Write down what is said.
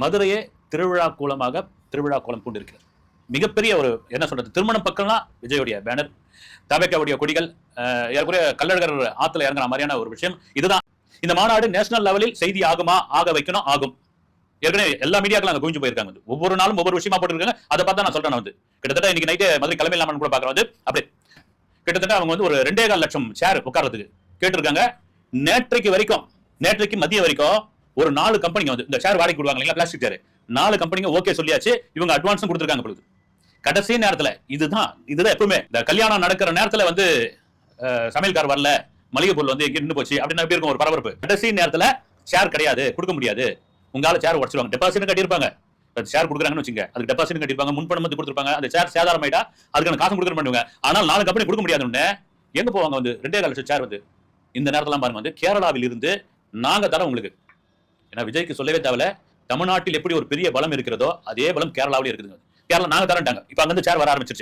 மதுரையே திருவிழா கோலம் கொண்டிருக்கிறது. மிகப்பெரிய ஒரு என்ன சொல்றது திருமணம் பக்கம்லாம் விஜயோடைய பேனர், தபேக்காவுடைய கொடிகள், ஏற்கனவே கள்ளழகர் ஆத்துல இறங்குற மாதிரியான ஒரு விஷயம். இதுதான் இந்த மாநாடு நேஷனல் லெவலில் செய்தி ஆகுமா, ஆக வைக்கணும், ஆகும். ஏற்கனவே எல்லா மீடியாக்களும் அங்க குவிஞ்சு போயிருக்காங்க. ஒவ்வொரு நாளும் ஒவ்வொரு விஷயமா போட்டுருக்காங்க. அதை பார்த்தா நான் சொல்றேன் வந்து கிட்டத்தட்ட இன்னைக்கு நைட்டு மதுரை கிளம்பி இல்லாமல் கூட பாக்குறேன் வந்து அப்படியே கிட்டத்தட்ட அவங்க வந்து ஒரு 2.25 லட்சம் சேர் உட்கார்றதுக்கு கேட்டிருக்காங்க. நேற்றைக்கு மதிய வரைக்கும் ஒரு 4 கம்பெனிங்க வந்து இந்த சேர் வாடகை கொடுவாங்க இல்லையா, பிளாஸ்டிக் சேர், 4 கம்பெனிங்க ஓகே சொல்லியாச்சு. இவங்க அட்வான்ஸும் கொடுத்துருக்காங்க பொழுது. கடைசி நேரத்துல இதுதான் எப்பவுமே இந்த கல்யாணம் நடக்கிற நேரத்துல வந்து சமையல்கார் வரல, மளிகை பொருள் வந்து எங்க நின்று போச்சு அப்படின்னு எப்படி இருக்கும் ஒரு பரபரப்பு. கடைசி நேரத்துல ஷேர் கிடையாது, கொடுக்க முடியாது, உங்களால சேர் உடச்சிருவாங்க. டெபாசிட் கட்டியிருப்பாங்க, ஷேர் கொடுக்குறாங்கன்னு வச்சுங்க, அதுக்கு டெபாசிட் கட்டியிருப்பாங்க, முன்பணம் வந்து கொடுத்துருப்பாங்க. அந்த ஷேர் சேதாரம் ஆயிட்டா அதுக்கான காசு கொடுக்க பண்ணுவாங்க. ஆனால் 4 கம்பெனி கொடுக்க முடியாதுன்னு எங்க போவாங்க வந்து 2.25 லட்சம் சேர் வந்து இந்த நேரத்துல பாருங்க வந்து கேரளாவில் இருந்து நாங்க தரோம் உங்களுக்கு. ஏன்னா விஜய்க்கு சொல்லவே தேவையில்ல, தமிழ்நாட்டில் எப்படி ஒரு பெரிய பலம் இருக்கிறதோ அதே பலம் கேரளாவிலே இருக்குதுங்க. கேரளா நாங்க தரட்டாங்க, இப்ப அங்க இருந்து சேர் வர ஆரம்பிச்சிருச்சு.